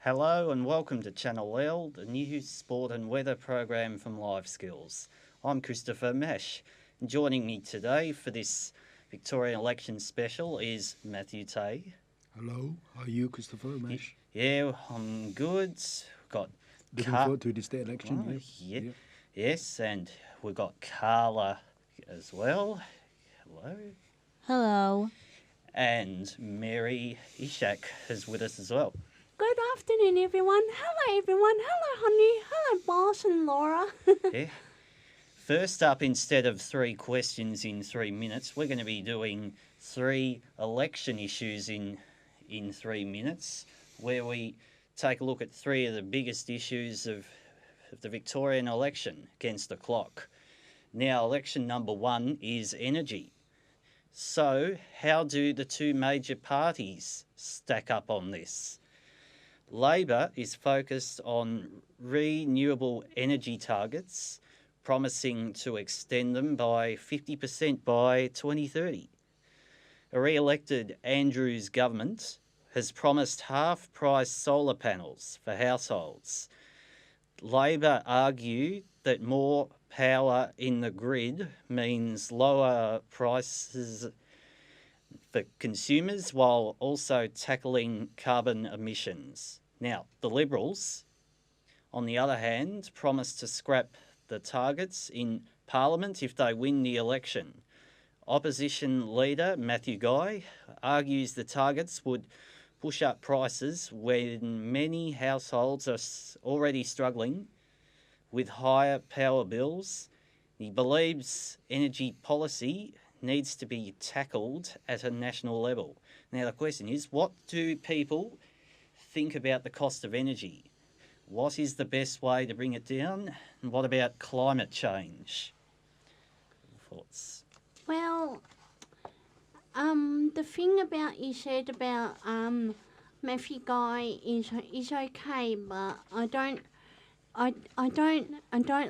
Hello and welcome to Channel L, the new sport and weather program from Lifeskills. I'm Christopher Mash, and joining me today for this Victorian election special is Matthew Tay. Hello, how are you, Christopher Mash? Yeah, I'm good. We've got Looking forward to the state election. Oh, Yep. yeah. Yes, and we've got Carla as well. Hello. Hello. And Mary Ishak is with us as well. Good afternoon, everyone. Hello, everyone. Hello, honey. Hello, boss and Laura. Yeah. First up, instead of 3 questions in 3 minutes, we're going to be doing 3 election issues in 3 minutes, where we take a look at 3 of the biggest issues of the Victorian election against the clock. Now, election number 1 is energy. So, how do the 2 major parties stack up on this? Labor is focused on renewable energy targets, promising to extend them by 50% by 2030. A re-elected Andrews government has promised half-price solar panels for households. Labor argue that more power in the grid means lower prices for consumers while also tackling carbon emissions. Now, the Liberals, on the other hand, promise to scrap the targets in Parliament if they win the election. Opposition leader Matthew Guy argues the targets would push up prices when many households are already struggling with higher power bills. He believes energy policy needs to be tackled at a national level. Now the question is, what do people think about the cost of energy? What is the best way to bring it down? And what about climate change? Thoughts? Well, the thing about you said about Matthew Guy is okay, but I don't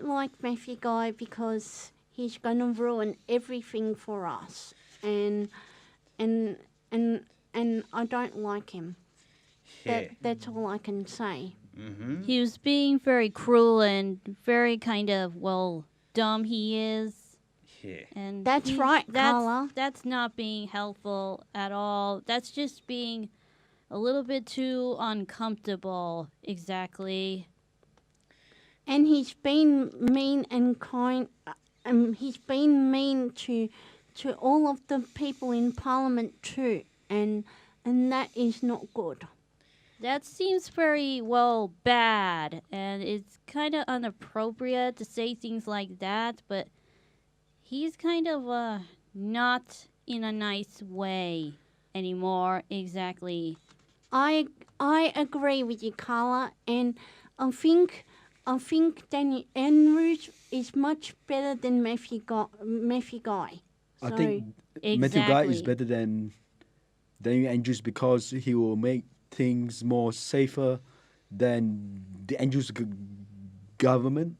like Matthew Guy because he's gonna ruin everything for us, and I don't like him. Yeah. That's all I can say. Mm-hmm. He was being very cruel and very kind of, dumb he is. Yeah. And That's right, Carla. That's not being helpful at all. That's just being a little bit too uncomfortable, exactly. And he's been mean and kind. He's been mean to all of the people in Parliament too, and that is not good. That seems very, bad, and it's kind of inappropriate to say things like that, but he's kind of not in a nice way anymore, exactly. I agree with you, Carla, and I think Danny Andrews is much better than Matthew Guy. I So- think Matthew Guy is better than Daniel Andrews because he will make things more safer than the Andrews government.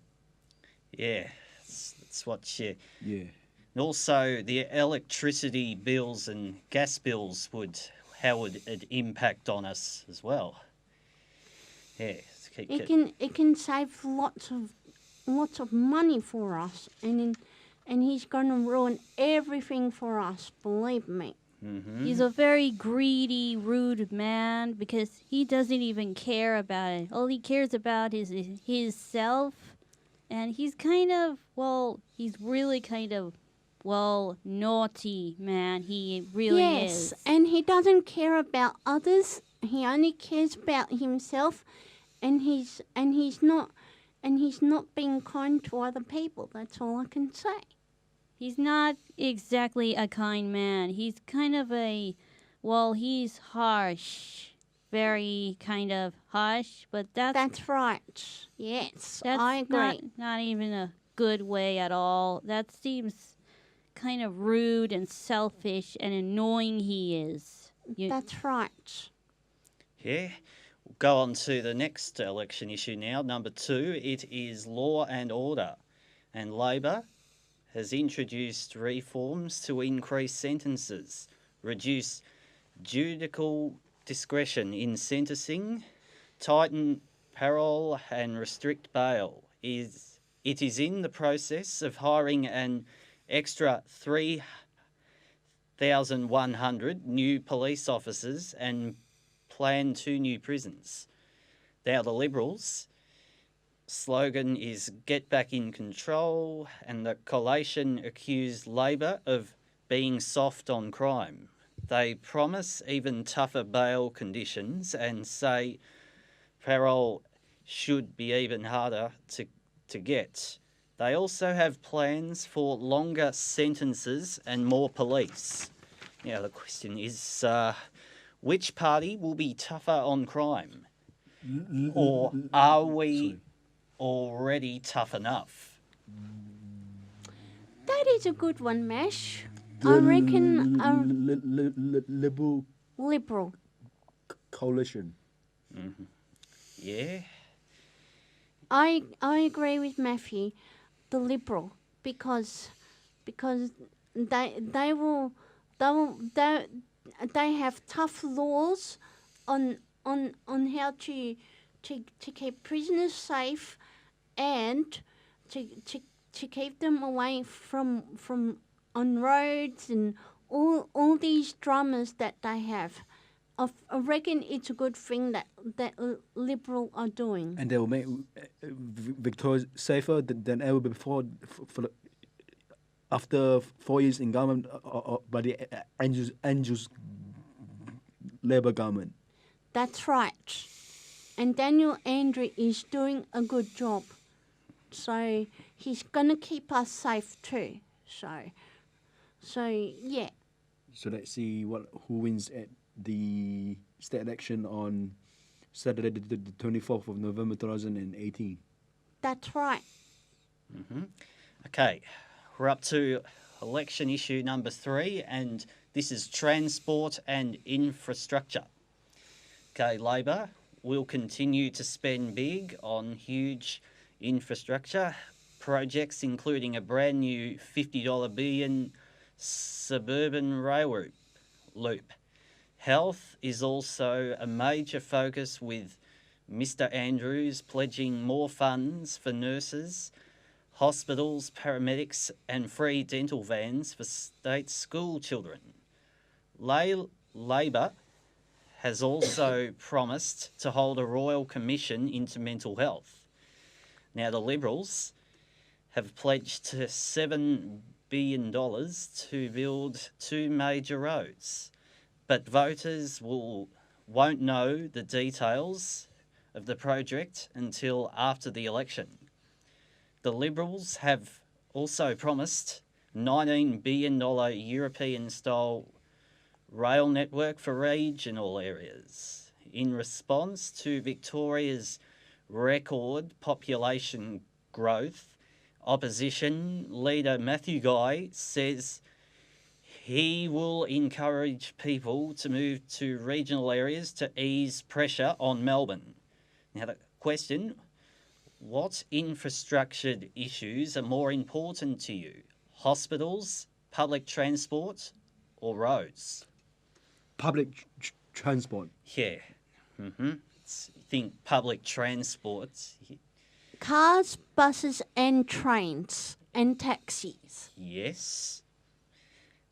Yeah. That's what you... Yeah. And also the electricity bills and gas bills how would it impact on us as well? Yeah. It can save lots of money for us, and he's going to ruin everything for us. Believe me. Mm-hmm. He's a very greedy, rude man because he doesn't even care about it. All he cares about is his self, and he's kind of, he's really kind of, naughty man. He really is. Yes, and he doesn't care about others. He only cares about himself, and he's not being kind to other people. That's all I can say. He's not exactly a kind man. He's kind of he's harsh. Very kind of harsh, but That's right. Yes, that's I agree. not even a good way at all. That seems kind of rude and selfish and annoying he is. That's right. Yeah. We'll go on to the next election issue now, number 2. It is law and order. And Labor has introduced reforms to increase sentences, reduce judicial discretion in sentencing, tighten parole and restrict bail. It is in the process of hiring an extra 3,100 new police officers and plan 2 new prisons. Now, the Liberals' slogan is "Get back in control," and the coalition accused Labor of being soft on crime. They promise even tougher bail conditions and say parole should be even harder to get. They also have plans for longer sentences and more police. Now, the question is which party will be tougher on crime? Or are we already tough enough? That is a good one, Mash. I reckon a Liberal Liberal. coalition. Yeah. I agree with Matthew, the Liberal, because they will they have tough laws on how to keep prisoners safe and to keep them away from on roads and all these dramas that they have. I reckon it's a good thing that Liberal are doing. And they will make Victoria safer than ever before after 4 years in government by the Andrews Labour government. That's right. And Daniel Andrew is doing a good job. So he's going to keep us safe too. So yeah. So let's see who wins at the state election on Saturday, the 24th of November 2018. That's right. Okay, we're up to election issue number 3, and this is transport and infrastructure. Okay, Labor will continue to spend big on huge infrastructure projects, including a brand new $50 billion suburban rail loop. Health is also a major focus, with Mr. Andrews pledging more funds for nurses, hospitals, paramedics and free dental vans for state school children. Labor has also promised to hold a royal commission into mental health. Now, the Liberals have pledged to $7 billion to build 2 major roads, but voters won't know the details of the project until after the election. The Liberals have also promised $19 billion European-style rail network for regional areas. In response to Victoria's record population growth, opposition leader Matthew Guy says he will encourage people to move to regional areas to ease pressure on Melbourne. Now, the question: what infrastructure issues are more important to you? Hospitals, public transport, or roads? Public transport. Yeah. Think public transport. Cars, buses and trains and taxis. Yes.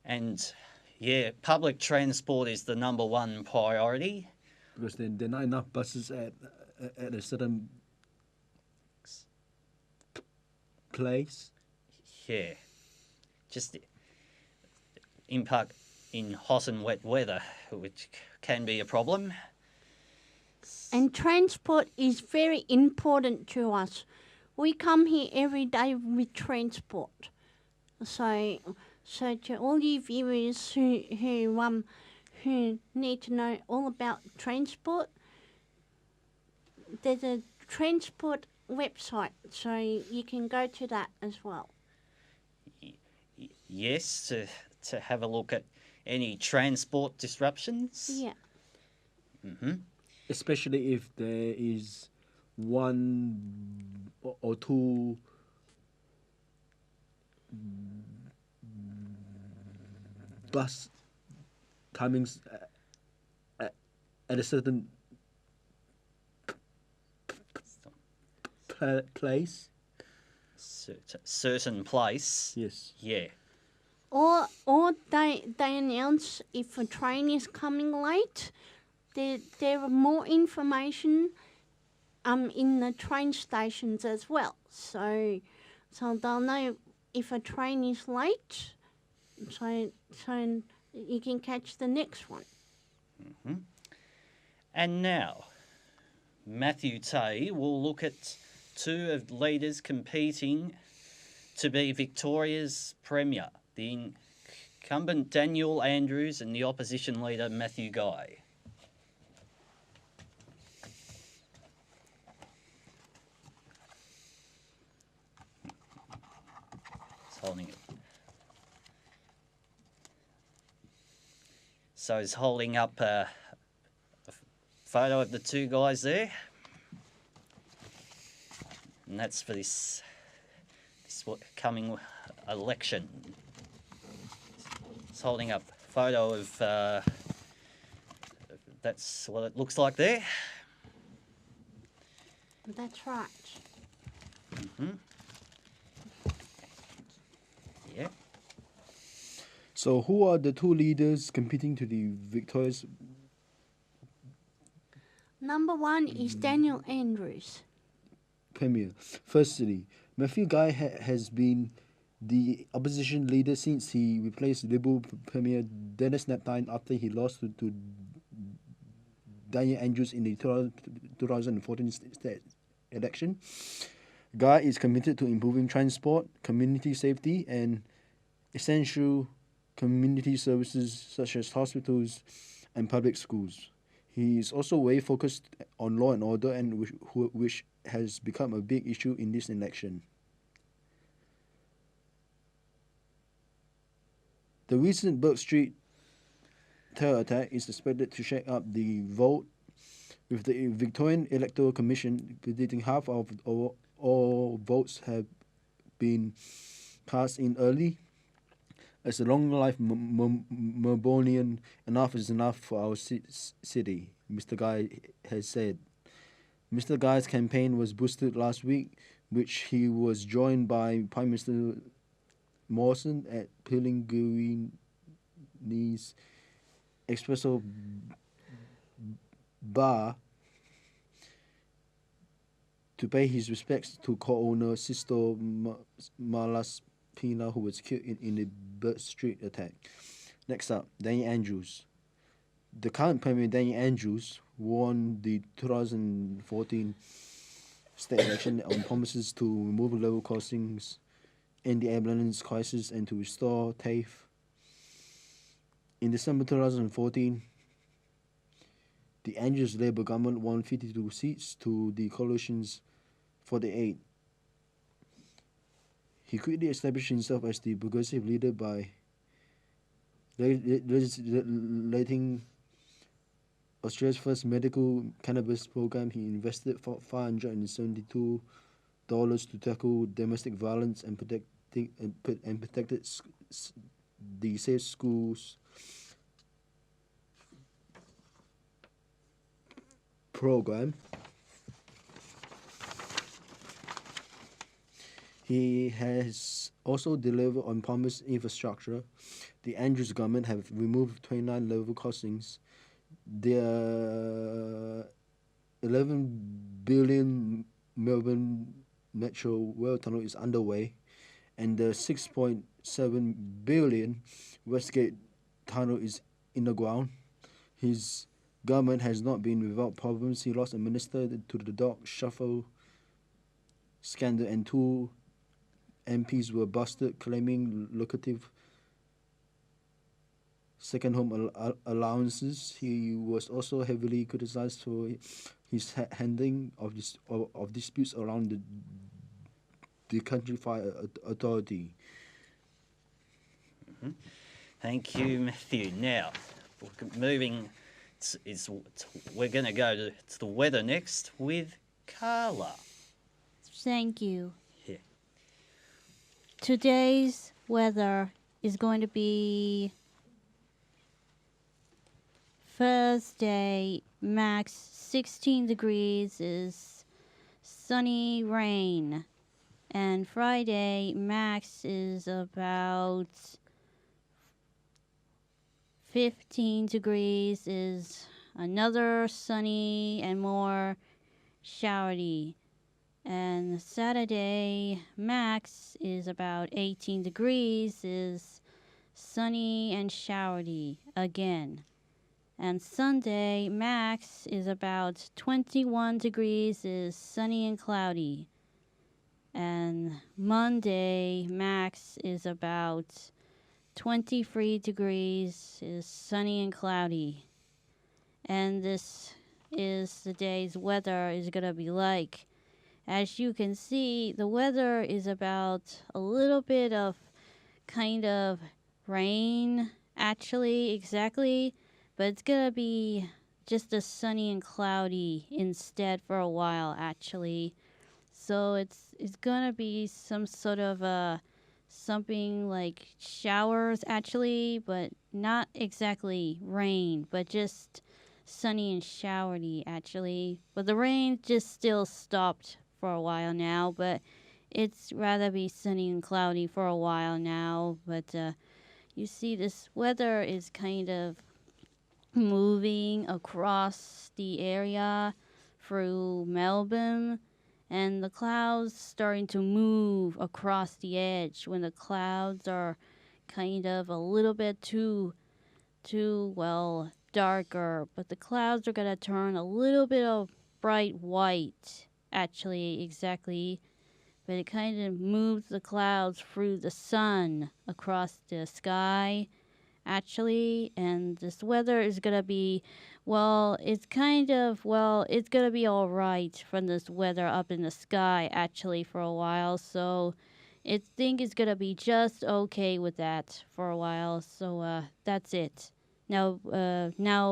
And yeah, public transport is the number one priority. Because there are not enough buses at a certain place. Yeah. Just impact in hot and wet weather, which can be a problem. And transport is very important to us. We come here every day with transport. So to all you viewers who need to know all about transport, there's a transport website, so you can go to that as well. Yes, to have a look at any transport disruptions. Yeah. Especially if there is one or two bus timings at a certain place. Certain place. Yes. Yeah. Or they announce if a train is coming late. There are more information in the train stations as well. So they'll know if a train is late. So you can catch the next one. And now, Matthew Tay will look at two of leaders competing to be Victoria's Premier, the incumbent Daniel Andrews and the opposition leader Matthew Guy. He's holding it. So he's holding up a photo of the two guys there. And that's for this coming election. It's holding up a photo of, that's what it looks like there. That's right. Yeah. So who are the two leaders competing to the Victoria's? Number one is Daniel Andrews. Premier. Firstly, Matthew Guy has been the opposition leader since he replaced Liberal Premier Dennis Napthine after he lost to Daniel Andrews in the 2014 state election. Guy is committed to improving transport, community safety, and essential community services such as hospitals and public schools. He is also very focused on law and order, and which has become a big issue in this election. The recent Burke Street terror attack is expected to shake up the vote, with the Victorian Electoral Commission predicting half of all votes have been cast in early. As a long-life Melbourneian, enough is enough for our city, Mr. Guy has said. Mr. Guy's campaign was boosted last week, which he was joined by Prime Minister Morrison at Pilingini's Espresso Bar to pay his respects to co-owner Sisto Malaspina, who was killed in the Burke Street attack. Next up, Daniel Andrews. The current Premier, Daniel Andrews, won the 2014 state election on promises to remove level crossings, end the ambulance crisis, and to restore TAFE. In December 2014, the Andrews Labour government won 52 seats to the coalition's 48. He quickly established himself as the progressive leader by legislating Australia's first medical cannabis program. He invested $572 to tackle domestic violence and protected the Safe Schools program. He has also delivered on promised infrastructure. The Andrews government have removed 29 level crossings. The 11 billion Melbourne Metro Rail Tunnel is underway, and the 6.7 billion Westgate Tunnel is in the ground. His government has not been without problems. He lost a minister to the dog shuffle scandal, and 2 MPs were busted claiming lucrative second home allowances. He was also heavily criticized for his handling of disputes around the Country Fire Authority. Thank you, Matthew. Now, moving, we're going to go to the weather next with Carla. Thank you. Yeah. Today's weather is going to be Thursday, max 16 degrees is sunny, rain. And Friday, max is about 15 degrees, is another sunny and more showery. And Saturday, max is about 18 degrees, is sunny and showery again. And Sunday, max is about 21 degrees, is sunny and cloudy. And Monday, max is about 23 degrees, is sunny and cloudy. And this is the day's weather is going to be like. As you can see, the weather is about a little bit of kind of rain, actually, exactly. But it's going to be just a sunny and cloudy instead for a while, actually. So it's going to be some sort of something like showers, actually, but not exactly rain, but just sunny and showery, actually. But the rain just still stopped for a while now, but it's rather be sunny and cloudy for a while now. But you see, this weather is kind of moving across the area through Melbourne, and the clouds starting to move across the edge when the clouds are kind of a little bit too well darker, but the clouds are going to turn a little bit of bright white, actually, exactly. But it kind of moves the clouds through the sun across the sky, actually. And this weather is going to be, well, it's kind of, well, it's going to be all right from this weather up in the sky, actually, for a while. So I think it's going to be just okay with that for a while. So that's it. Now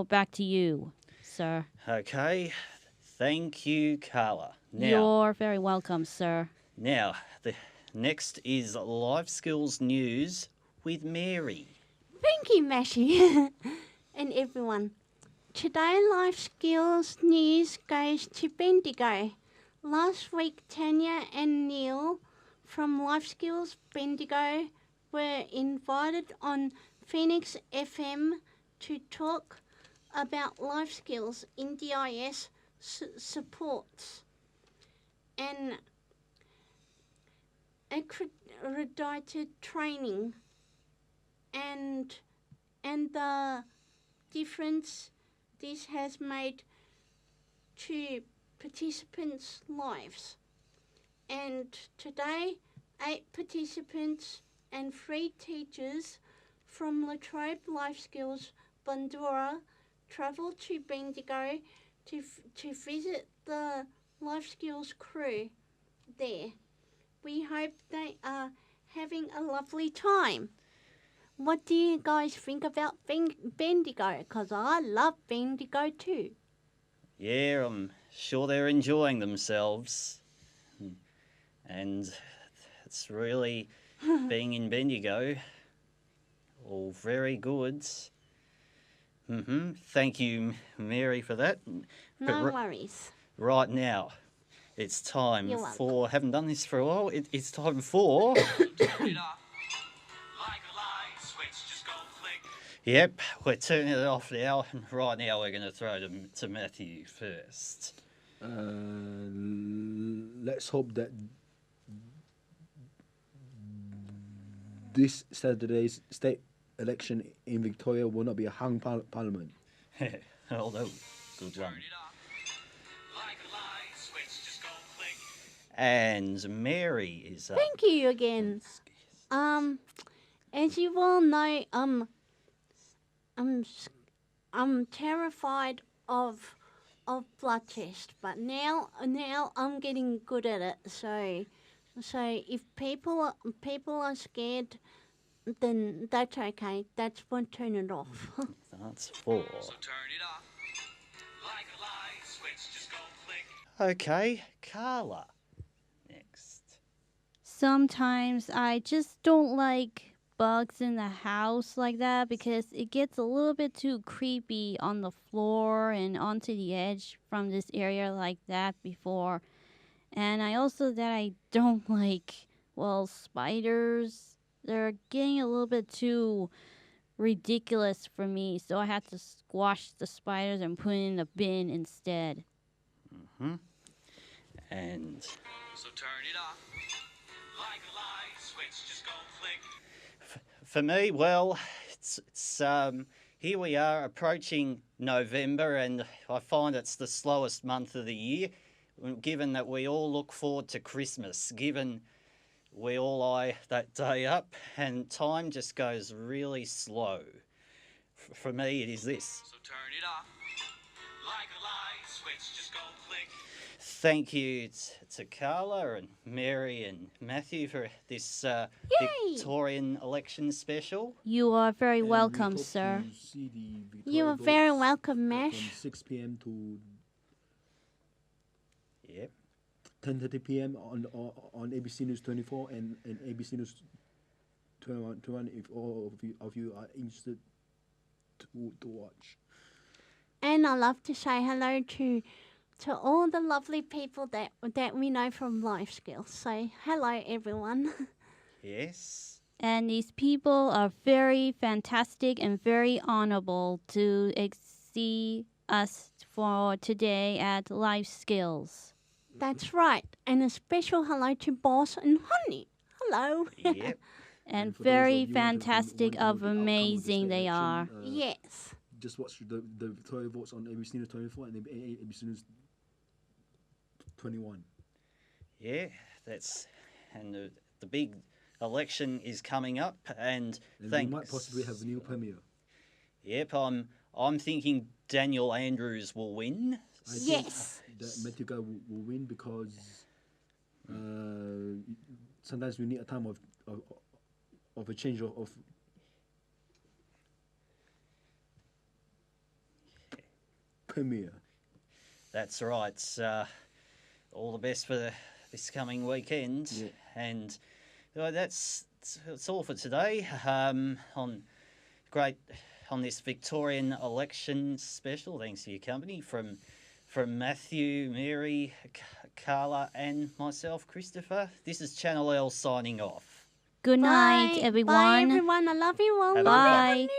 back to you, sir. Okay, thank you, Carla. You're very welcome, sir. Now, the next is Life Skills News with Mary. Thank you, Mashi. And everyone. Today, Life Skills News goes to Bendigo. Last week, Tanya and Neil from Life Skills Bendigo were invited on Phoenix FM to talk about life skills in DIS supports and accredited training and the difference this has made to participants' lives. And today, 8 participants and 3 teachers from Latrobe Life Skills Bundoora travelled to Bendigo to visit the Life Skills crew there. We hope they are having a lovely time. What do you guys think about Bendigo? Because I love Bendigo too. Yeah, I'm sure they're enjoying themselves. And it's really being in Bendigo. All very good. Thank you, Mary, for that. No worries. Right now, it's time You're welcome. for, haven't done this for a while, it's time for... Yep, we're turning it off now, and right now we're going to throw to Matthew first. Let's hope that this Saturday's state election in Victoria will not be a hung parliament. Although, good one. And Mary is up. Thank you again. As you all know, I'm terrified of blood test, but now I'm getting good at it. So if people are scared, then that's okay. That's when turn it off. That's 4. So turn it off. Like a light switch, just go click. Okay, Carla. Next. Sometimes I just don't like bugs in the house like that because it gets a little bit too creepy on the floor and onto the edge from this area like that before. And I also that I don't like, well, spiders. They're getting a little bit too ridiculous for me, so I had to squash the spiders and put it in a bin instead. And So turn it off. Like a light switch, just go click. for me, well, it's here we are approaching November, and I find it's the slowest month of the year. Given that we all look forward to Christmas, given we all eye that day up, and time just goes really slow. For me, it is this. So turn it off. Like a light switch, just go click. Thank you to Carla and Mary and Matthew for this Victorian election special. You are very And we welcome, hope sir. to see the You Victoria are very votes welcome, from Mash. 6 p.m. to Yep. 10:30 p.m. on ABC News 24 and ABC News 21 if all of you are interested to watch. And I love to say hello to all the lovely people that we know from Lifeskills. So hello, everyone. Yes. And these people are very fantastic and very honorable to see us for today at Lifeskills. That's right. And a special hello to Boss and Honey. Hello. Yep. And for those very of you fantastic wondering of the outcome of this amazing they election, are. Yes. Just watch the Victoria votes on ABC News 24 and ABC News 21. Yeah, that's and the big election is coming up, and And thanks. we might possibly have a new premier. Yep, I'm thinking Daniel Andrews will win. I think Yes. that Matthew Guy will win because sometimes we need a time of a change of premier. That's right. All the best for this coming weekend, Yeah. and that's all for today. On this Victorian election special. Thanks for your company from Matthew, Mary, Carla, and myself, Christopher. This is Channel L signing off. Good night, Bye. everyone. Bye, everyone. I love you all. Have a Love good you, one. Bye. honey.